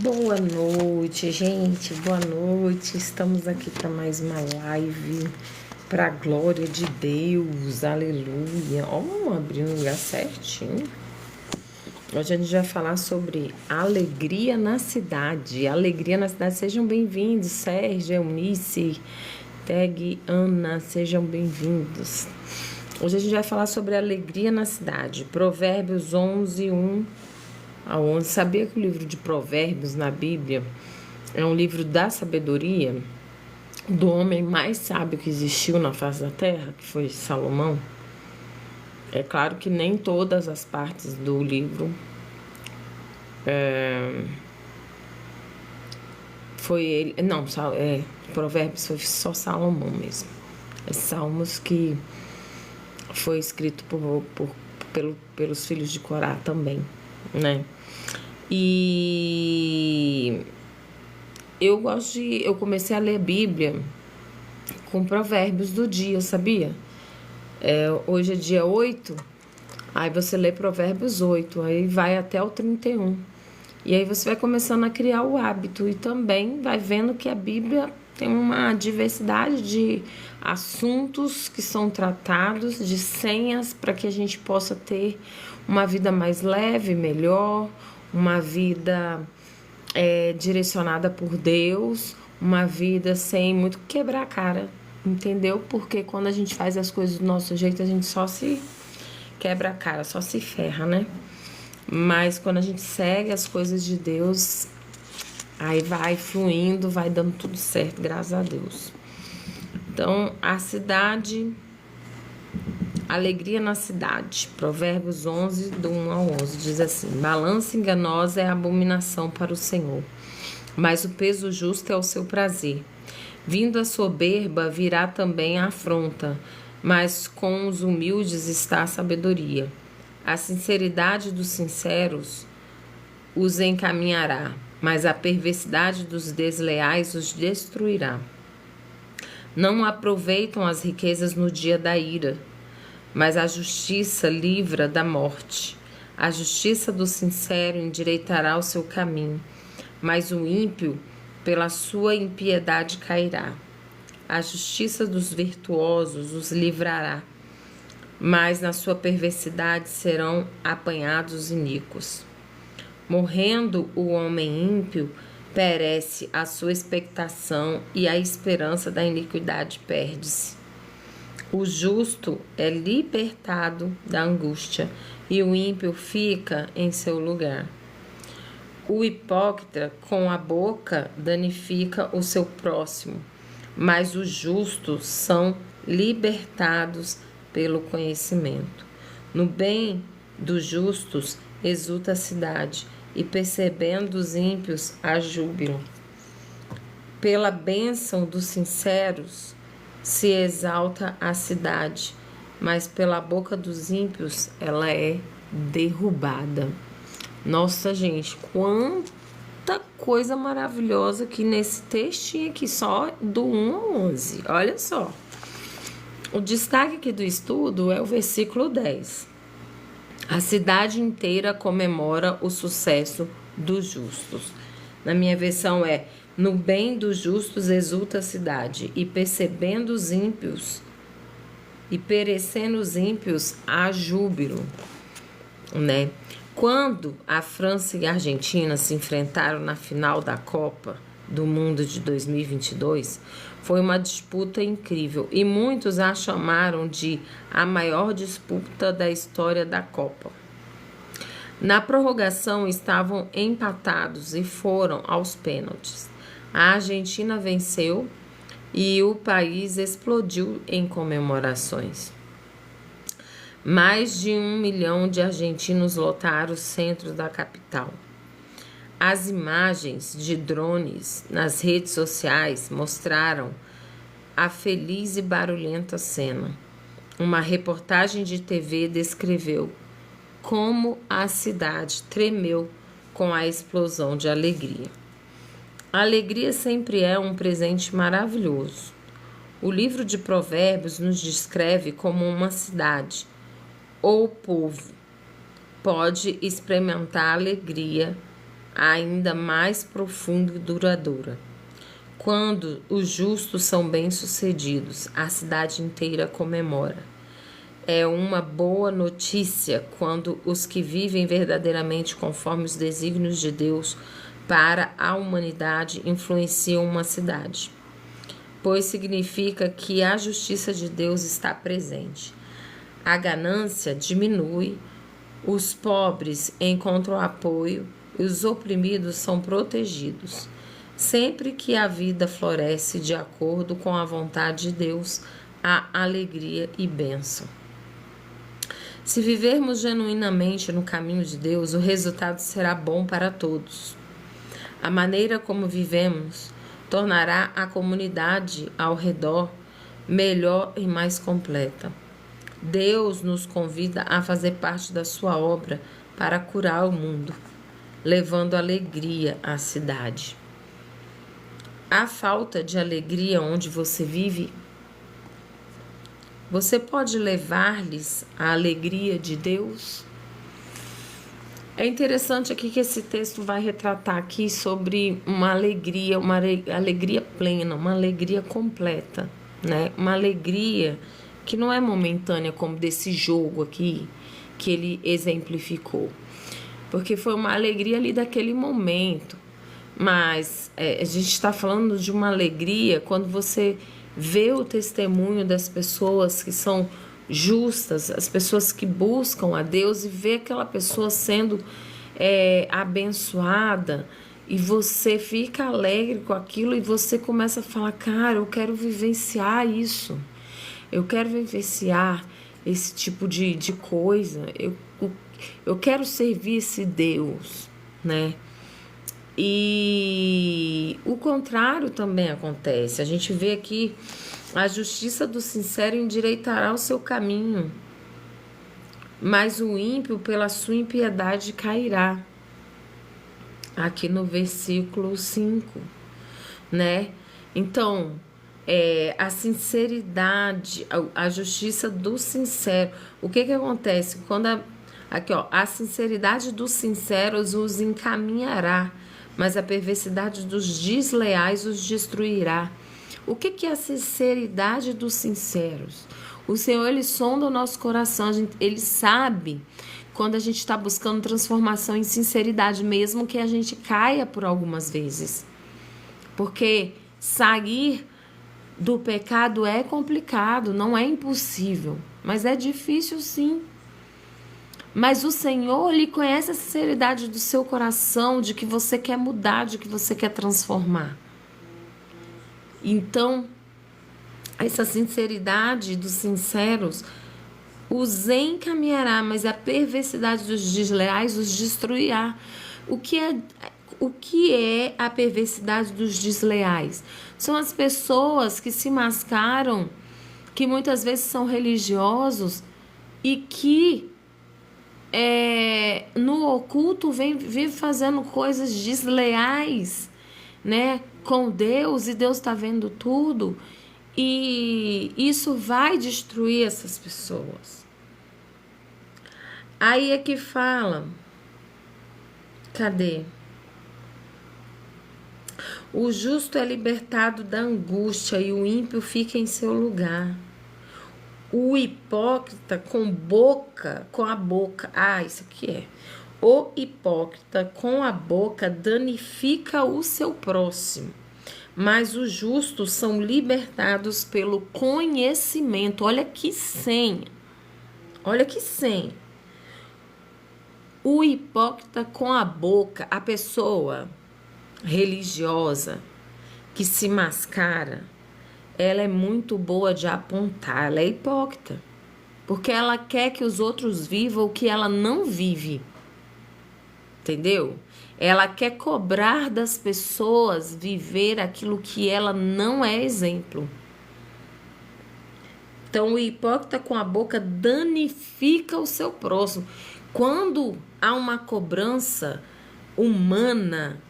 Boa noite, gente. Boa noite. Estamos aqui para mais uma live para a glória de Deus. Aleluia. Ó, abrindo o lugar certinho. Hoje a gente vai falar sobre alegria na cidade. Alegria na cidade. Sejam bem-vindos, Sérgio, Eunice, Tag, Ana. Sejam bem-vindos. Hoje a gente vai falar sobre alegria na cidade. Provérbios 11, 1 a 11. Sabia que o livro de Provérbios na Bíblia é um livro da sabedoria do homem mais sábio que existiu na face da terra, que foi Salomão? É claro que nem todas as partes do livro foi ele. Não, Provérbios foi só Salomão mesmo. É Salmos que foi escrito pelos filhos de Corá também, né? E eu comecei a ler a Bíblia com provérbios do dia, sabia? Hoje é dia 8, aí você lê provérbios 8, aí vai até o 31. E aí você vai começando a criar o hábito e também vai vendo que a Bíblia tem uma diversidade de assuntos que são tratados, de senhas para que a gente possa ter uma vida mais leve, melhor, uma vida direcionada por Deus, uma vida sem muito quebrar a cara, entendeu? Porque quando a gente faz as coisas do nosso jeito, a gente só se quebra a cara, só se ferra, né? Mas quando a gente segue as coisas de Deus, aí vai fluindo, vai dando tudo certo, graças a Deus. Então, a cidade, alegria na cidade. Provérbios 11, do 1 ao 11, diz assim: balança enganosa é abominação para o Senhor, mas o peso justo é o seu prazer. Vindo a soberba, virá também a afronta, mas com os humildes está a sabedoria. A sinceridade dos sinceros os encaminhará, mas a perversidade dos desleais os destruirá. Não aproveitam as riquezas no dia da ira, mas a justiça livra da morte. A justiça do sincero endireitará o seu caminho, mas o ímpio, pela sua impiedade, cairá. A justiça dos virtuosos os livrará, mas na sua perversidade serão apanhados os iníquos. Morrendo o homem ímpio, perece a sua expectação e a esperança da iniquidade perde-se. O justo é libertado da angústia e o ímpio fica em seu lugar. O hipócrita com a boca danifica o seu próximo, mas os justos são libertados pelo conhecimento. No bem dos justos exulta a cidade, e percebendo os ímpios há júbilo. Pela bênção dos sinceros se exalta a cidade, mas pela boca dos ímpios ela é derrubada. Nossa, gente, quanta coisa maravilhosa aqui nesse textinho aqui, só do 1 ao 11. Olha só. O destaque aqui do estudo é o versículo 10. A cidade inteira comemora o sucesso dos justos. Na minha versão é: no bem dos justos exulta a cidade, e percebendo os ímpios e perecendo os ímpios, há júbilo, né? Quando a França e a Argentina se enfrentaram na final da Copa do Mundo de 2022, foi uma disputa incrível e muitos a chamaram de a maior disputa da história da Copa. Na prorrogação estavam empatados e foram aos pênaltis. A Argentina venceu e o país explodiu em comemorações. Mais de 1 milhão de argentinos lotaram o centro da capital. As imagens de drones nas redes sociais mostraram a feliz e barulhenta cena. Uma reportagem de TV descreveu como a cidade tremeu com a explosão de alegria. A alegria sempre é um presente maravilhoso. O livro de Provérbios nos descreve como uma cidade ou povo pode experimentar alegria ainda mais profunda e duradoura. Quando os justos são bem-sucedidos, a cidade inteira comemora. É uma boa notícia quando os que vivem verdadeiramente conforme os desígnios de Deus para a humanidade influenciam uma cidade, pois significa que a justiça de Deus está presente. A ganância diminui, os pobres encontram apoio e os oprimidos são protegidos. Sempre que a vida floresce de acordo com a vontade de Deus, há alegria e bênção. Se vivermos genuinamente no caminho de Deus, o resultado será bom para todos. A maneira como vivemos tornará a comunidade ao redor melhor e mais completa. Deus nos convida a fazer parte da sua obra para curar o mundo, levando alegria à cidade. Há falta de alegria onde você vive? Você pode levar-lhes a alegria de Deus? É interessante aqui que esse texto vai retratar aqui sobre uma alegria plena, uma alegria completa, né? Uma alegria que não é momentânea como desse jogo aqui que ele exemplificou, porque foi uma alegria ali daquele momento, mas a gente está falando de uma alegria quando você vê o testemunho das pessoas que são justas, as pessoas que buscam a Deus, e vê aquela pessoa sendo abençoada, e você fica alegre com aquilo e você começa a falar, cara, eu quero vivenciar isso, eu quero vivenciar esse tipo de coisa, eu quero servir esse Deus, né? E o contrário também acontece. A gente vê aqui: a justiça do sincero endireitará o seu caminho, mas o ímpio pela sua impiedade cairá. Aqui no versículo 5, né? Então, a sinceridade, a justiça do sincero. O que acontece? Quando a sinceridade dos sinceros os encaminhará, mas a perversidade dos desleais os destruirá. O que é a sinceridade dos sinceros? O Senhor, Ele sonda o nosso coração, Ele sabe quando a gente está buscando transformação em sinceridade, mesmo que a gente caia por algumas vezes. Porque sair do pecado é complicado, não é impossível, mas é difícil sim. Mas o Senhor, Ele conhece a sinceridade do seu coração, de que você quer mudar, de que você quer transformar. Então, essa sinceridade dos sinceros os encaminhará, mas a perversidade dos desleais os destruirá. O que é a perversidade dos desleais? São as pessoas que se mascaram, que muitas vezes são religiosos e que no oculto vive fazendo coisas desleais, né, com Deus, e Deus está vendo tudo, e isso vai destruir essas pessoas. Aí é que fala, cadê? O justo é libertado da angústia e o ímpio fica em seu lugar. O hipócrita com a boca. Isso aqui é. O hipócrita com a boca danifica o seu próximo, mas os justos são libertados pelo conhecimento. Olha que senha. Olha que senha. O hipócrita com a boca, a pessoa religiosa que se mascara, ela é muito boa de apontar, ela é hipócrita, porque ela quer que os outros vivam o que ela não vive, entendeu? Ela quer cobrar das pessoas viver aquilo que ela não é exemplo. Então, o hipócrita com a boca danifica o seu próximo. Quando há uma cobrança humana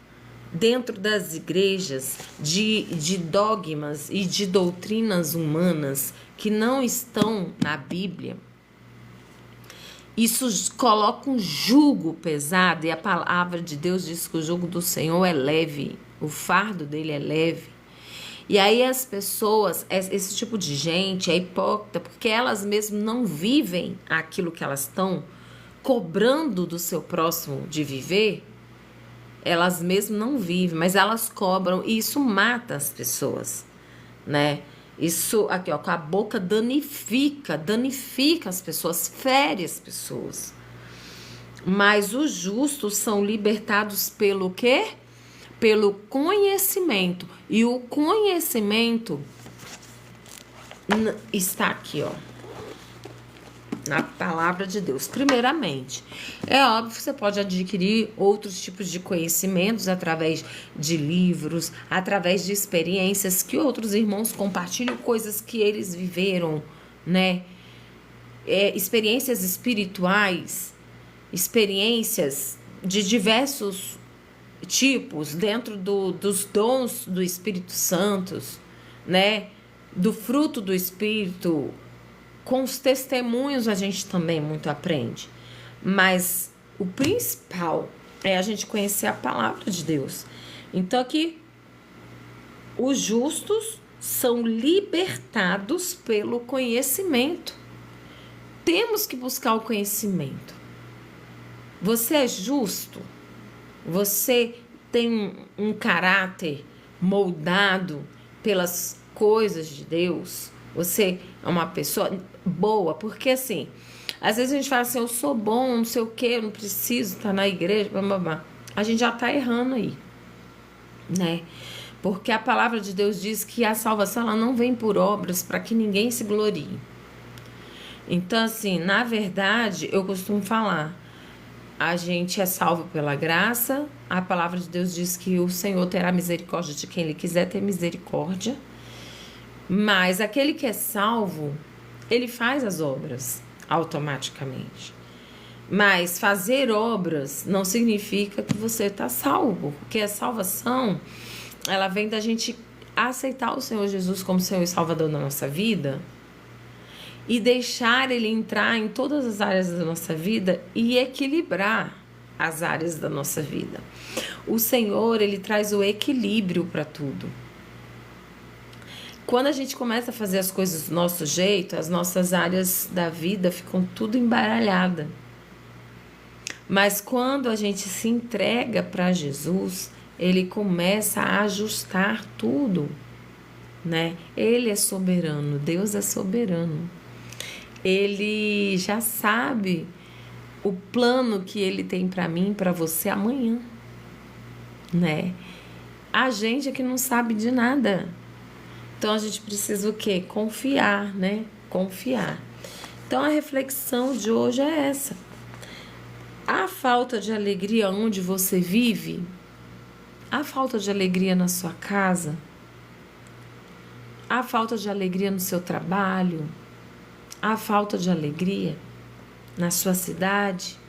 dentro das igrejas de dogmas e de doutrinas humanas que não estão na Bíblia, Isso coloca um jugo pesado, e a palavra de Deus diz que o jugo do Senhor é leve, o fardo dele é leve. E aí as pessoas, esse tipo de gente é hipócrita, porque elas mesmas não vivem aquilo que elas estão cobrando do seu próximo de viver. Elas mesmas não vivem, mas elas cobram, e isso mata as pessoas, né? Isso aqui, ó, com a boca danifica as pessoas, fere as pessoas. Mas os justos são libertados pelo quê? Pelo conhecimento. E o conhecimento está aqui, ó, na palavra de Deus. Primeiramente, é óbvio que você pode adquirir outros tipos de conhecimentos através de livros, através de experiências que outros irmãos compartilham, coisas que eles viveram, né? Experiências espirituais, experiências de diversos tipos dentro dos dons do Espírito Santo, né? Do fruto do Espírito. Com os testemunhos a gente também muito aprende. Mas o principal é a gente conhecer a palavra de Deus. Então aqui, os justos são libertados pelo conhecimento. Temos que buscar o conhecimento. Você é justo? Você tem um caráter moldado pelas coisas de Deus? Você é uma pessoa boa? Porque assim, às vezes a gente fala assim, eu sou bom, não sei o que, eu não preciso estar na igreja, blá, blá, blá. A gente já está errando aí, né? Porque a palavra de Deus diz que a salvação ela não vem por obras para que ninguém se glorie. Então assim, na verdade, eu costumo falar, a gente é salvo pela graça, a palavra de Deus diz que o Senhor terá misericórdia de quem Ele quiser ter misericórdia, mas aquele que é salvo, ele faz as obras automaticamente. Mas fazer obras não significa que você está salvo, porque a salvação, ela vem da gente aceitar o Senhor Jesus como Senhor e Salvador da nossa vida e deixar Ele entrar em todas as áreas da nossa vida e equilibrar as áreas da nossa vida. O Senhor, Ele traz o equilíbrio para tudo. Quando a gente começa a fazer as coisas do nosso jeito, as nossas áreas da vida ficam tudo embaralhada. Mas quando a gente se entrega para Jesus, Ele começa a ajustar tudo, né? Ele é soberano, Deus é soberano. Ele já sabe o plano que Ele tem para mim, para você amanhã, né? A gente é que não sabe de nada. Então, a gente precisa o quê? Confiar, né? Confiar. Então, a reflexão de hoje é essa. A falta de alegria onde você vive? A falta de alegria na sua casa? A falta de alegria no seu trabalho? A falta de alegria na sua cidade?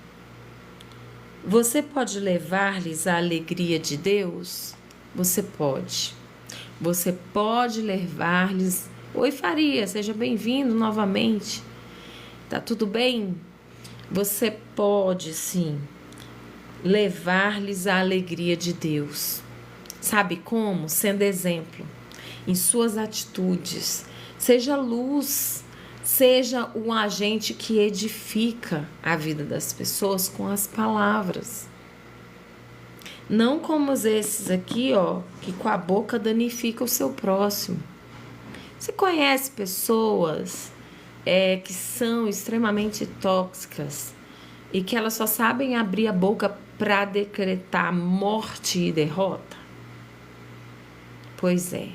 Você pode levar-lhes a alegria de Deus? Você pode. Você pode levar-lhes... Oi, Faria, seja bem-vindo novamente. Tá tudo bem? Você pode, sim, levar-lhes a alegria de Deus. Sabe como? Sendo exemplo em suas atitudes. Seja luz, seja um agente que edifica a vida das pessoas com as palavras. Não como esses aqui, ó, que com a boca danifica o seu próximo. Você conhece pessoas que são extremamente tóxicas e que elas só sabem abrir a boca para decretar morte e derrota? Pois é.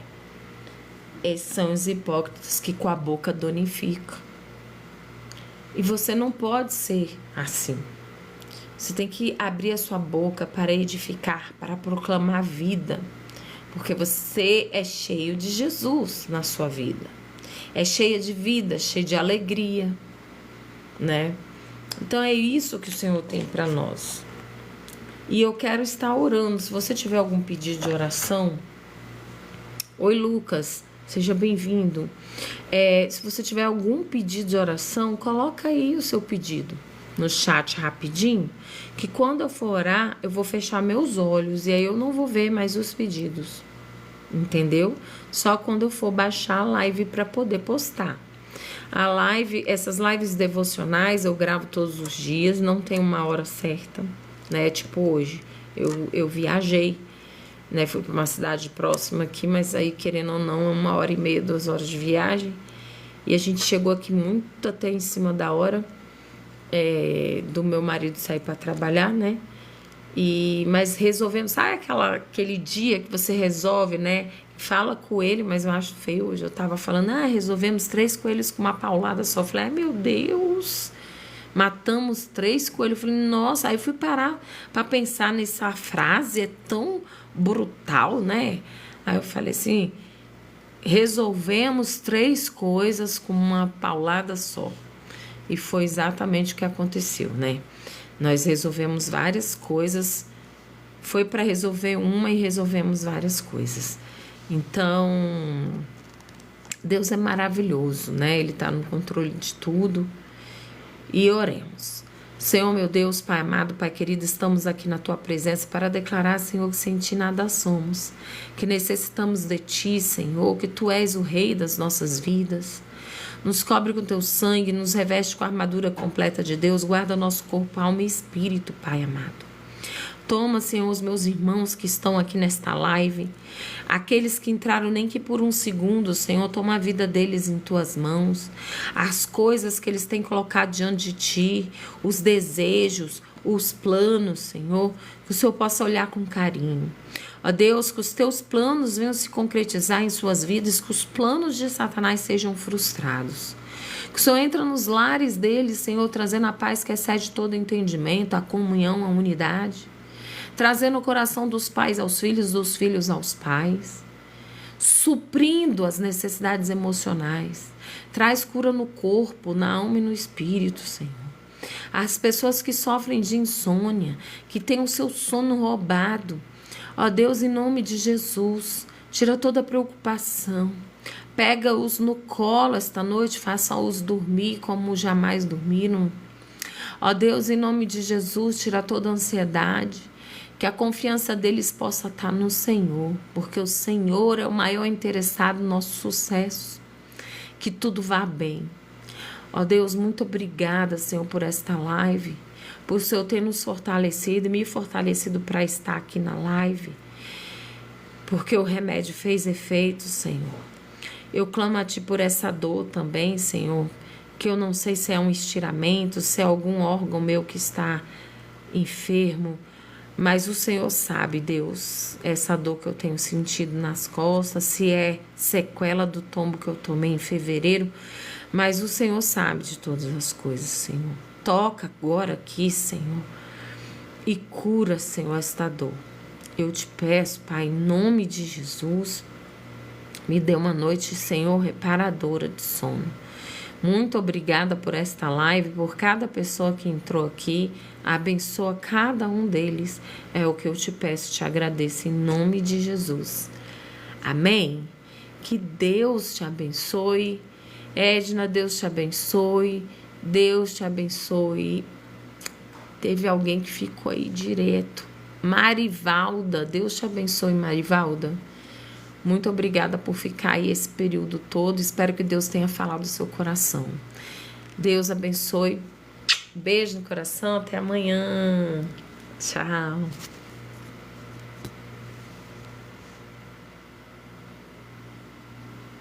Esses são os hipócritas que com a boca danificam. E você não pode ser assim. Você tem que abrir a sua boca para edificar, para proclamar vida. Porque você é cheio de Jesus na sua vida. É cheia de vida, cheia de alegria, né? Então é isso que o Senhor tem para nós. E eu quero estar orando. Se você tiver algum pedido de oração... Oi, Lucas. Seja bem-vindo. Se você tiver algum pedido de oração, coloca aí o seu pedido, no chat rapidinho, que quando eu for orar, eu vou fechar meus olhos e aí eu não vou ver mais os pedidos, entendeu? Só quando eu for baixar a live para poder postar. A live, essas lives devocionais eu gravo todos os dias, não tem uma hora certa, né? Tipo hoje, eu viajei, né? Fui para uma cidade próxima aqui, mas aí, querendo ou não, 1h30, 2 horas de viagem. E a gente chegou aqui muito até em cima da hora do meu marido sair para trabalhar, né? Mas resolvemos, sabe aquele dia que você resolve, né? Fala com ele, mas eu acho feio hoje. Eu tava falando, resolvemos 3 coelhos com uma paulada só. Eu falei, meu Deus, matamos 3 coelhos. Eu falei, nossa, aí fui parar para pensar nessa frase, é tão brutal, né? Aí eu falei assim, resolvemos 3 coisas com uma paulada só. E foi exatamente o que aconteceu, né? Nós resolvemos várias coisas, foi para resolver uma e resolvemos várias coisas. Então, Deus é maravilhoso, né? Ele está no controle de tudo. E oremos. Senhor, meu Deus, Pai amado, Pai querido, estamos aqui na Tua presença para declarar, Senhor, que sem Ti nada somos, que necessitamos de Ti, Senhor, que Tu és o Rei das nossas vidas. Nos cobre com Teu sangue, nos reveste com a armadura completa de Deus, guarda nosso corpo, alma e espírito, Pai amado. Toma, Senhor, os meus irmãos que estão aqui nesta live, aqueles que entraram nem que por um segundo, Senhor, toma a vida deles em Tuas mãos, as coisas que eles têm colocado diante de Ti, os desejos, os planos, Senhor, que o Senhor possa olhar com carinho. Ó Deus, que os Teus planos venham se concretizar em suas vidas, que os planos de Satanás sejam frustrados. Que o Senhor entra nos lares deles, Senhor, trazendo a paz que excede todo entendimento, a comunhão, a unidade. Trazendo o coração dos pais aos filhos, dos filhos aos pais. Suprindo as necessidades emocionais. Traz cura no corpo, na alma e no espírito, Senhor. As pessoas que sofrem de insônia, que têm o seu sono roubado. Ó Deus, em nome de Jesus, tira toda a preocupação. Pega-os no colo esta noite, faça-os dormir como jamais dormiram. Ó Deus, em nome de Jesus, tira toda a ansiedade. Que a confiança deles possa estar no Senhor, porque o Senhor é o maior interessado no nosso sucesso. Que tudo vá bem. Ó Deus, muito obrigada, Senhor, por esta live, por o Senhor ter nos fortalecido e me fortalecido para estar aqui na live, porque o remédio fez efeito, Senhor. Eu clamo a Ti por essa dor também, Senhor, que eu não sei se é um estiramento, se é algum órgão meu que está enfermo, mas o Senhor sabe, Deus, essa dor que eu tenho sentido nas costas, se é sequela do tombo que eu tomei em fevereiro, mas o Senhor sabe de todas as coisas, Senhor. Toca agora aqui, Senhor, e cura, Senhor, esta dor. Eu te peço, Pai, em nome de Jesus, me dê uma noite, Senhor, reparadora de sono. Muito obrigada por esta live, por cada pessoa que entrou aqui. Abençoa cada um deles. É o que eu te peço, te agradeço em nome de Jesus. Amém? Que Deus te abençoe. Edna, Deus te abençoe. Deus te abençoe. Teve alguém que ficou aí direto. Marivalda, Deus te abençoe, Marivalda. Muito obrigada por ficar aí esse período todo. Espero que Deus tenha falado do seu coração. Deus abençoe. Beijo no coração. Até amanhã. Tchau.